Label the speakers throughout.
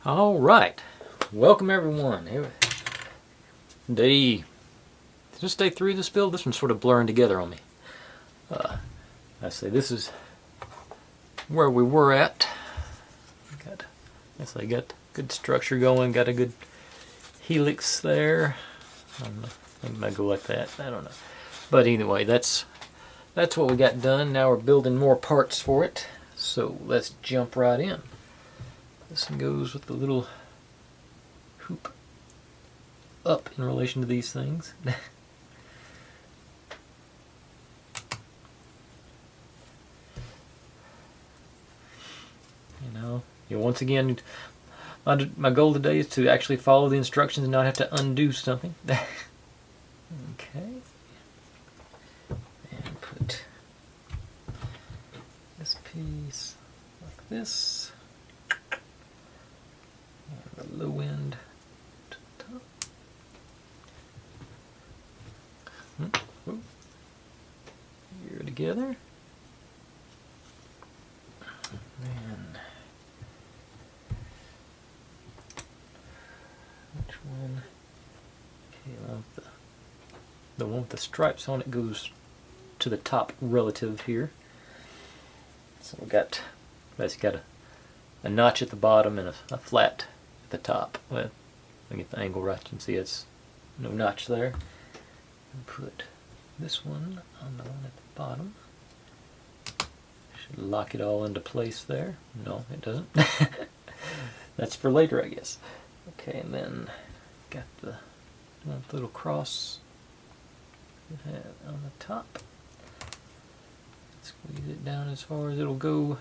Speaker 1: All right, welcome everyone. Just day 3 of this build. This one's sort of blurring together on me. I say this is where we were at. I got good structure going. Got a good helix there. I don't know. It might go like that. I don't know. But anyway, that's what we got done. Now we're building more parts for it. So let's jump right in. This one goes with the little hoop up in relation to these things. Once again, my goal today is to actually follow the instructions and not have to undo something. Okay. And put this piece like this. And the low end to the top. Here together. And which one? Okay, the one with the stripes on it goes to the top relative here. So we got basically got a notch at the bottom and a flat at the top. Well, if I get the angle right, you can see it's no notch there. And put this one on the one at the bottom. Should lock it all into place there. No, it doesn't. That's for later, I guess. Okay, and then got the little cross on the top. Squeeze it down as far as it'll go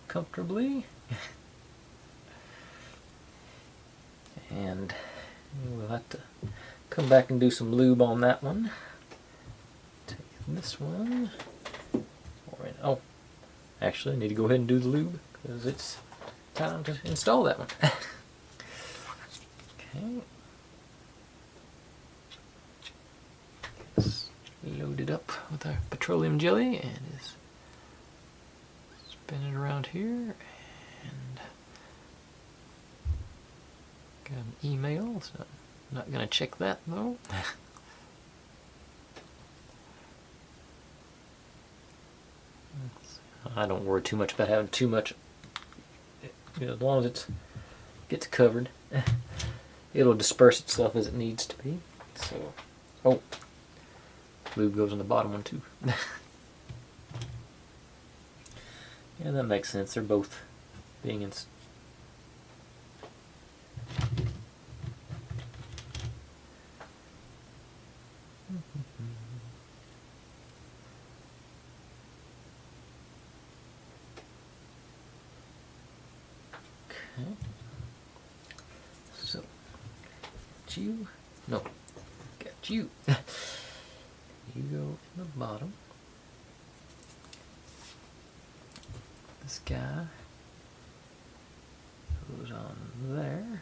Speaker 1: comfortably. And we'll have to come back and do some lube on that one. Take this one. Oh, actually I need to go ahead and do the lube because it's time to install that one. Okay. It's loaded up with our petroleum jelly and is spin it around here, and got an email, so I'm not going to check that though. I don't worry too much about having too much. As long as it gets covered, it'll disperse itself as it needs to be. So, oh, lube goes on the bottom one too. Yeah, that makes sense. They're both being in. Okay. So, got you. No, got you. You go in the bottom. This guy goes on there, and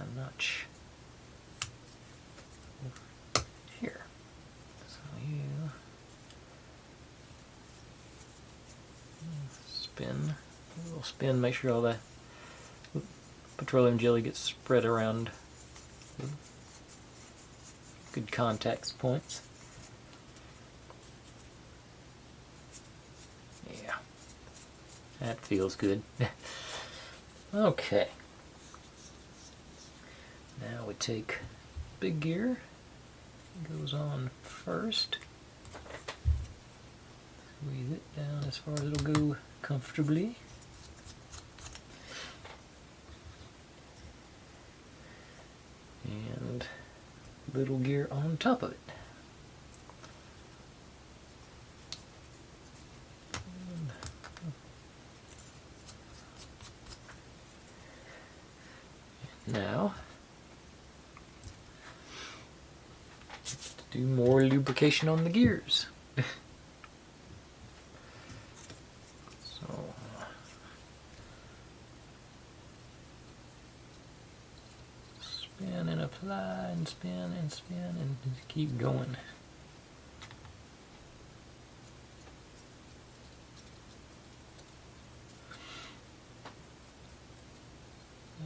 Speaker 1: a notch over here. So you spin, a little spin, make sure all the petroleum jelly gets spread around good contact points. Yeah. That feels good. Okay. Now we take big gear. It goes on first. Squeeze it down as far as it'll go comfortably. And little gear on top of it. Now, do more lubrication on the gears. So, spin and apply and spin and spin and just keep going.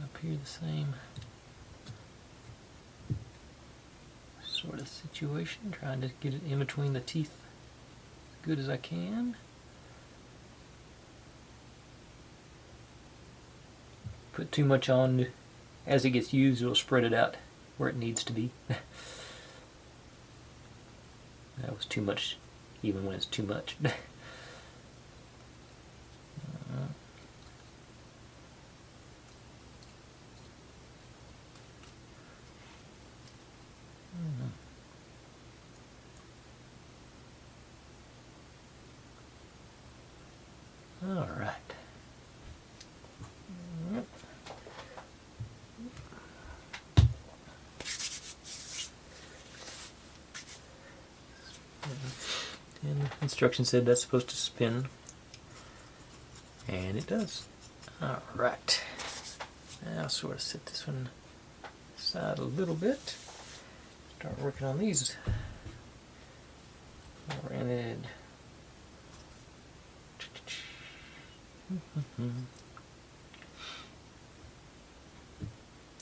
Speaker 1: Up here the same sort of situation, trying to get it in between the teeth as good as I can. Put too much on, as it gets used it'll spread it out where it needs to be. That was too much, even when it's too much. All right. And the instruction said that's supposed to spin, and it does. All right. Now sort of set this one aside a little bit. Start working on these oriented.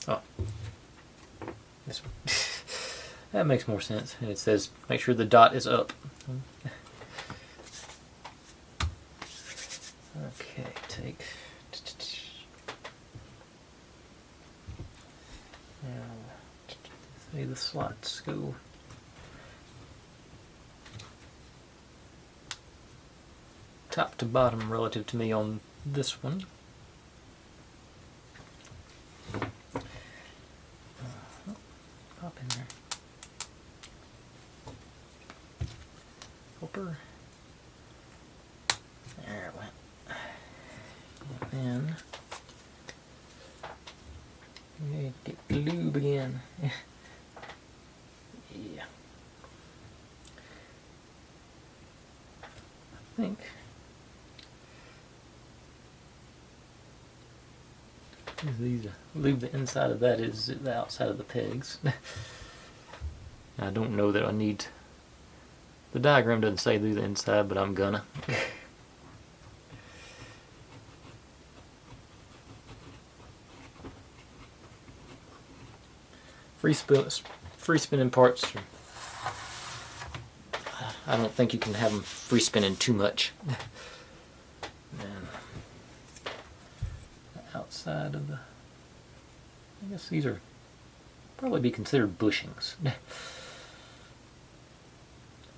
Speaker 1: Oh, this one. That makes more sense. And it says make sure the dot is up. Okay, take. Now, say the slots go. Top to bottom relative to me on this one. Pop in there. Hopper. There it went. And then we get the lube again. Yeah. I think these lube the inside of that is the outside of the pegs. I don't know that I need. The diagram doesn't say do the inside, but I'm gonna. Free spinning parts. I don't think you can have them free spinning too much. And the outside of the, I guess these are probably be considered bushings.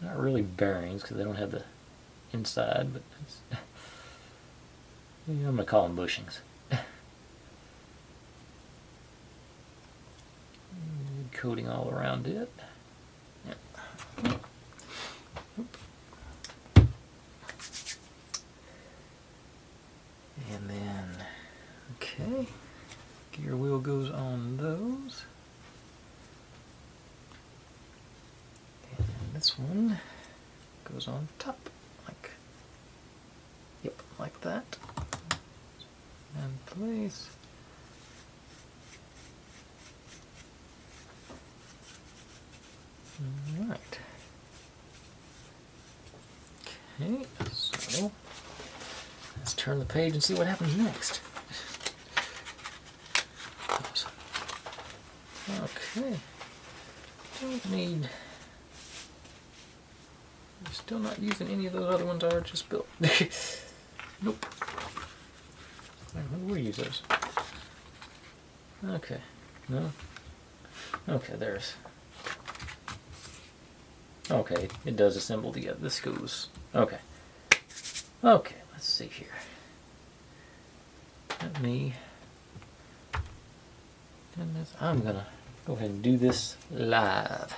Speaker 1: Not really bearings because they don't have the inside, but yeah, I'm gonna call them bushings. Coating all around it. Yep. And then, okay, gear wheel goes on those. And this one goes on top, like, yep, like that. And place. Alright. Okay, so let's turn the page and see what happens next. Oops. Okay. Don't need. I'm still not using any of those other ones I just built. Nope. We'll use those. Okay. No. Okay, there's. Okay, it does assemble together. This goes. Okay. Okay, let's see here. Let me. I'm gonna go ahead and do this live.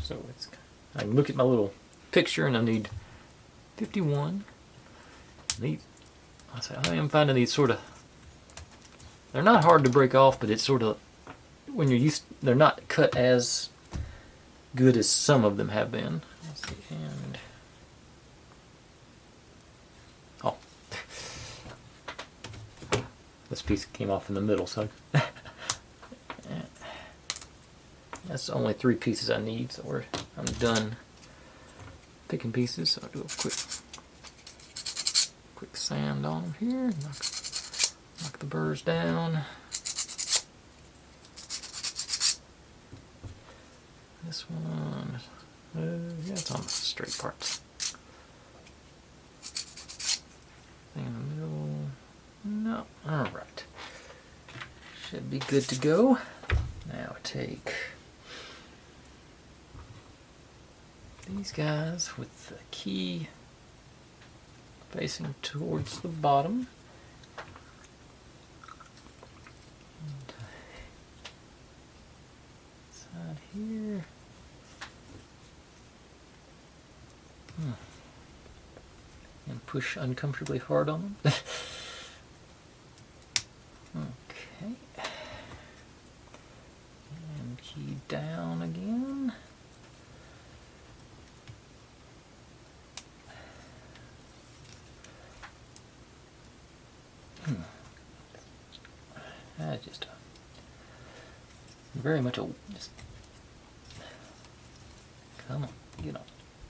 Speaker 1: So it's. I can look at my little picture and I need 51. I am finding these sort of. They're not hard to break off, but it's sort of when you're used. They're not cut as good as some of them have been. Let's see, and oh, this piece came off in the middle, so that's only 3 pieces I need, so I'm done picking pieces. So I'll do a quick sand on them here. Knock the burrs down. This one, yeah, it's on the straight parts. Thing in the middle, no, alright. Should be good to go. Now take these guys with the key facing towards the bottom. Side here. And push uncomfortably hard on them. Okay. And key down again. Just very much a just come on, get on.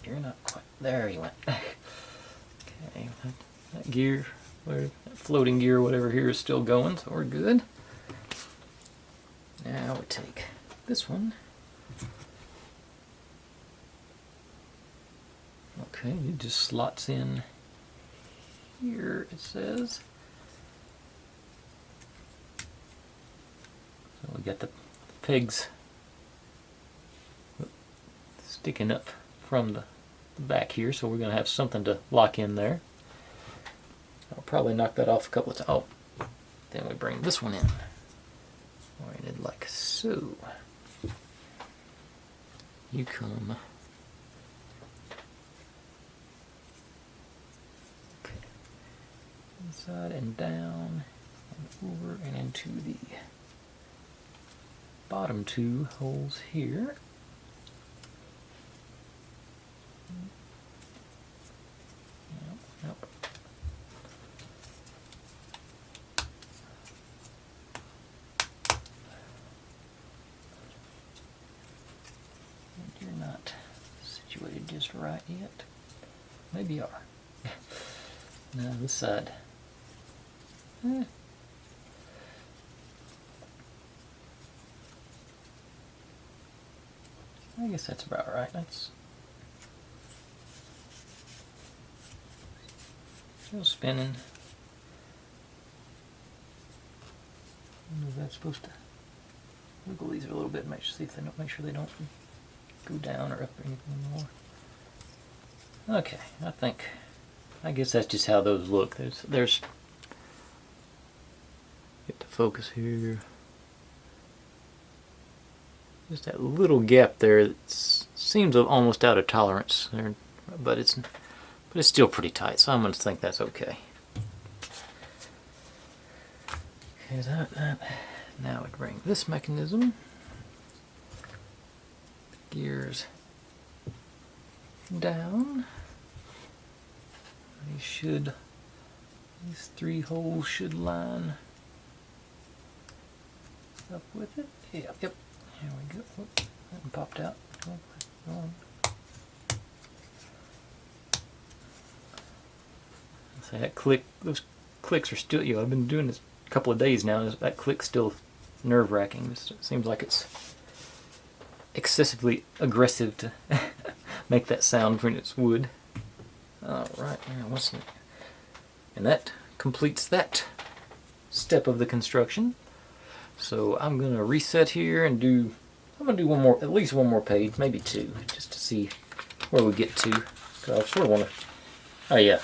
Speaker 1: You're not quite there. You went. Okay, that gear, that floating gear, whatever here, is still going, so we're good. Now we take this one. Okay, it just slots in here, it says. So we got the pegs sticking up from the back here, so we're going to have something to lock in there. I'll probably knock that off a couple of times. Oh, then we bring this one in. Oriented like so. You come. Okay. Inside and down and over and into the bottom two holes here. Yep. You're not situated just right yet. Maybe you are. Now this side. I guess that's about right. That's still spinning. Is that supposed to wiggle these a little bit? Make sure they don't go down or up or anything more. Okay, I guess that's just how those look. There's get the focus here. Just that little gap there. It seems almost out of tolerance there, but it's still pretty tight. So I'm going to think that's okay. Okay, that. Now we bring this mechanism. Gears down. These three holes should line up with it. Yep. Here we go. Whoop, that one popped out. Go on. So that click, those clicks are still, I've been doing this a couple of days now, and that click's still nerve-wracking. It seems like it's excessively aggressive to make that sound when it's wood. Alright, now what's next? And that completes that step of the construction. So I'm going to reset here and I'm going to do at least one more page, maybe two, just to see where we get to. Because I sort of want to,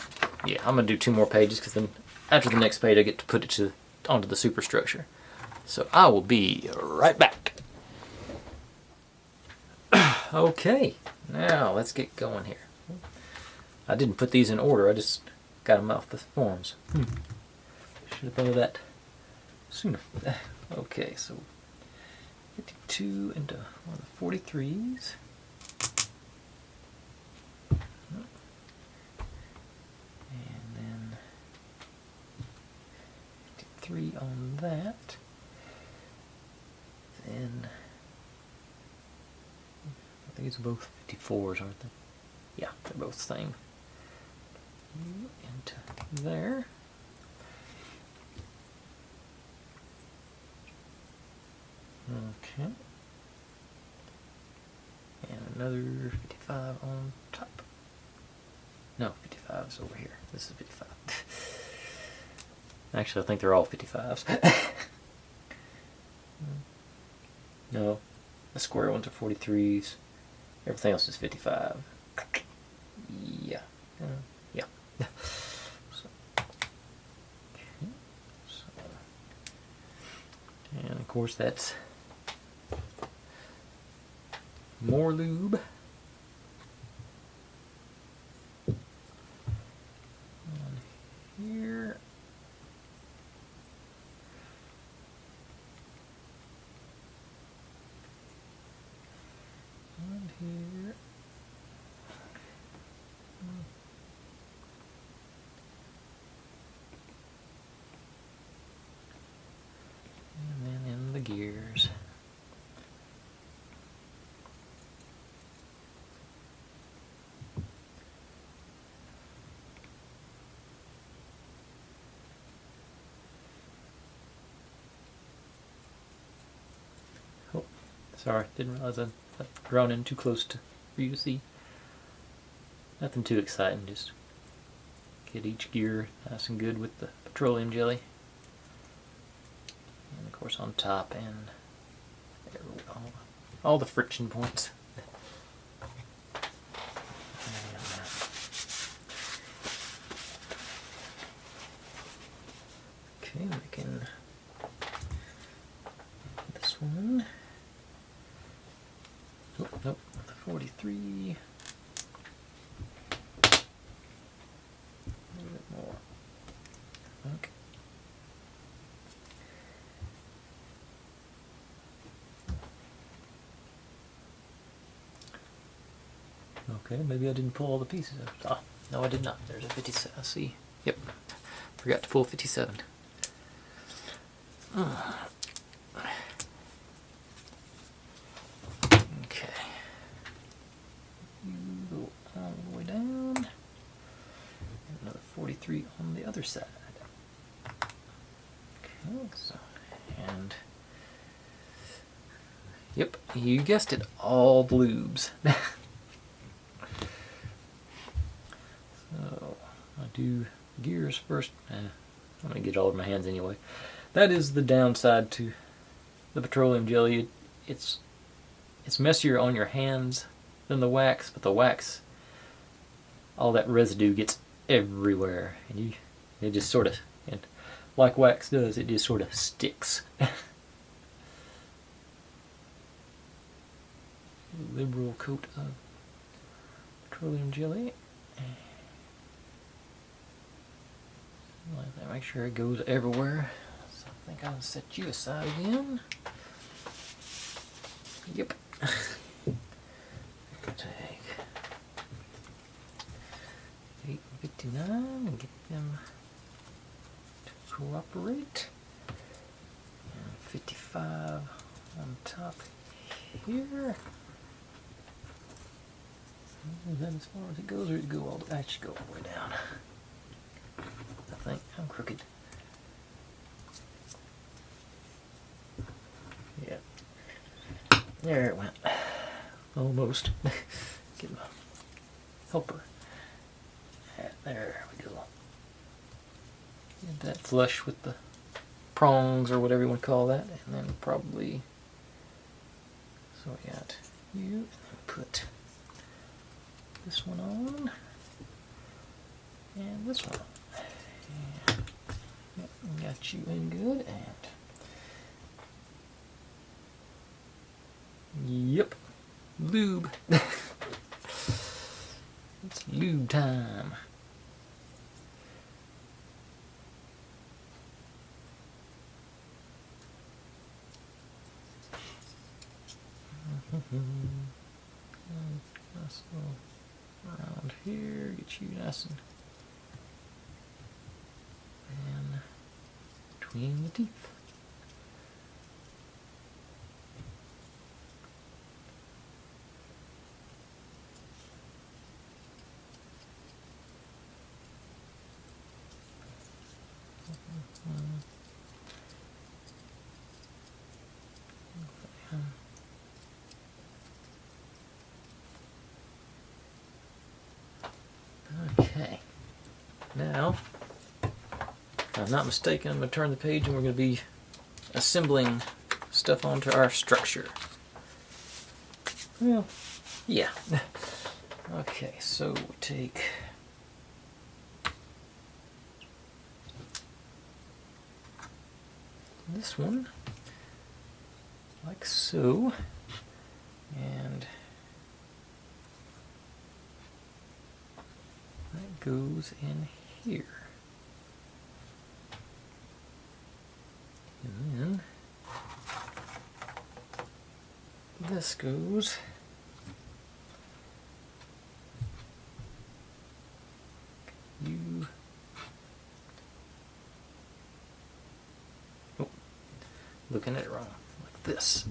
Speaker 1: I'm going to do two more pages, because then after the next page I get to put it onto the superstructure. So I will be right back. Okay, now let's get going here. I didn't put these in order, I just got them off the forms. Should have thought of that sooner. Okay, so 52 into one of the 43s. And then 53 on that. Then these are both 54s, aren't they? Yeah, they're both the same. Into there. Okay. And another 55 on top. No, 55 is over here. This is 55. Actually, I think they're all 55s. No, the square ones are 43s. Everything else is 55. Yeah. Yeah. So, okay. So, and of course that's more lube. On here. And here. And then in the gears. Oh, sorry, didn't realize I'd drawn in too close for you to see. Nothing too exciting, just get each gear nice and good with the petroleum jelly. And of course on top and all the friction points. Okay, we can this one. Oh, nope, the 43. A little bit more. Okay. Okay, maybe I didn't pull all the pieces out. Ah, no, I did not. There's a 57. I see. Yep. Forgot to pull 57. Okay. You go all the way down. And another 43 on the other side. Okay, so, and yep, you guessed it, all the lubes. So, I do gears first. I'm going to get it all over my hands anyway. That is the downside to the petroleum jelly. It's messier on your hands than the wax, but the wax, all that residue gets everywhere, and it just sort of, and like wax does, it just sort of sticks. Liberal coat of petroleum jelly. Like that, make sure it goes everywhere. So I think I'll set you aside again. Yep. Take 859 and get them to cooperate. And 55 on top here. Is that as far as it goes, or does it go all the way? I should go all the way down. I think I'm crooked. Yeah. There it went. Almost. Get my helper. There we go. Get that flush with the prongs or whatever you want to call that, and then probably. So we got you, and then put this one on, and this one on. And, yep, got you in good, and yep, lube. It's lube time. Nice little around here, get you nice and between the teeth. now, if I'm not mistaken, I'm going to turn the page and we're going to be assembling stuff onto our structure. Well, yeah. Okay, so we take this one, like so, and that goes in here. And then this goes looking at it wrong, like this.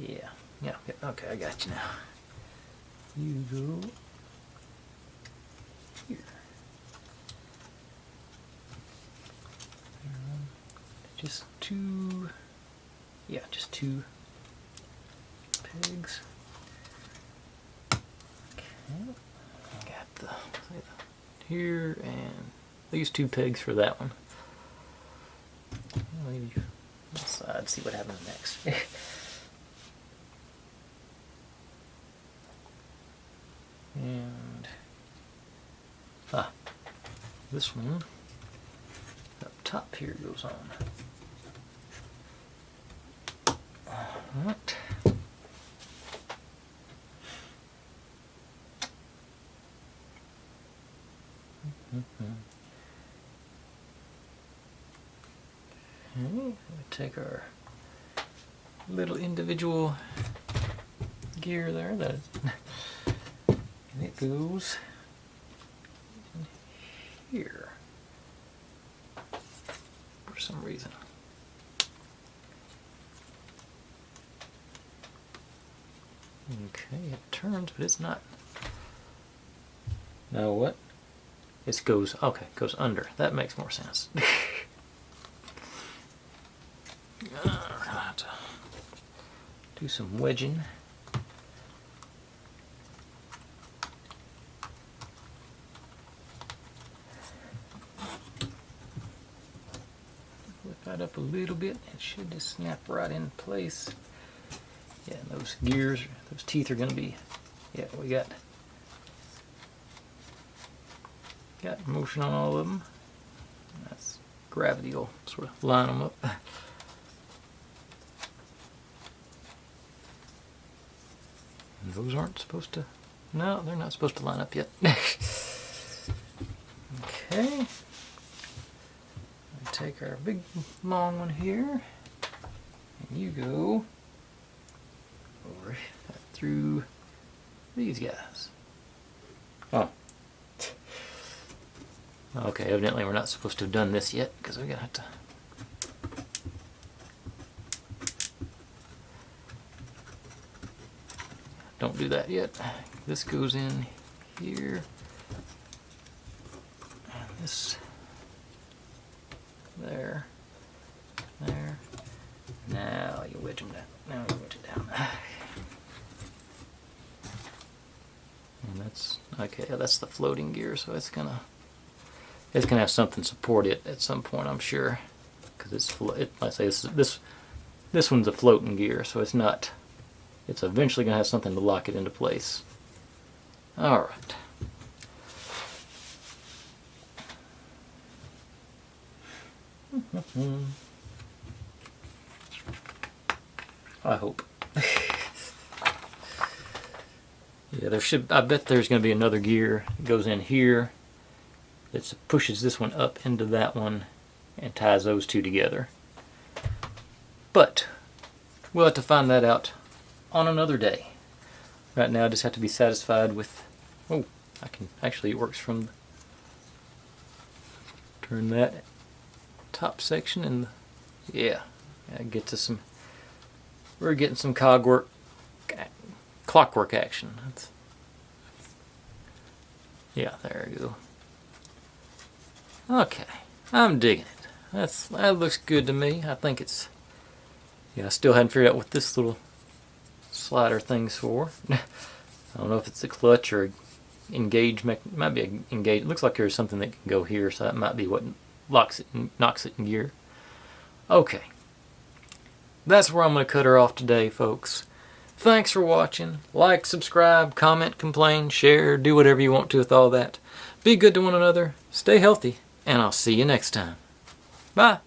Speaker 1: Yeah, okay, I got you now. You go here. Just two pegs. Okay, I got the here and these 2 pegs for that one. Maybe this side, see what happens next. And this one up top here goes on. Alright. Okay, we take our little individual gear there, and it goes in here for some reason. Okay, it turns, but it's not. Now what? It goes, okay, goes under. That makes more sense. Alright. Do some wedging. Lift that up a little bit. It should just snap right in place. Yeah, and those gears, those teeth are going to be, yeah, we got motion on all of them. That's gravity will sort of line them up. And those aren't supposed to, no, they're not supposed to line up yet. Okay. We take our big long one here, and you go over through these guys. Oh. Okay, evidently we're not supposed to have done this yet, because we're going to have to don't do that yet. This goes in here, and this there. Now you wedge them down. Now you wedge it down. And that's okay. That's the floating gear, so it's gonna have something support it at some point, I'm sure, because I say this one's a floating gear, so it's not. It's eventually gonna have something to lock it into place. All right. I hope. Yeah, I bet there's going to be another gear that goes in here that pushes this one up into that one and ties those two together. But we'll have to find that out on another day. Right now I just have to be satisfied with, oh, I can, actually it works from, turn that top section and yeah, get to some, we're getting some clockwork action. Yeah, there we go. Okay, I'm digging it. That looks good to me. I think it's, yeah, I still hadn't figured out what this little slider thing's for. I don't know if it's a clutch or might be a engage. It looks like there's something that can go here, so that might be what knocks it in gear. Okay, that's where I'm going to cut her off today, folks. Thanks for watching. Like, subscribe, comment, complain, share, do whatever you want to with all that. Be good to one another, stay healthy, and I'll see you next time. Bye.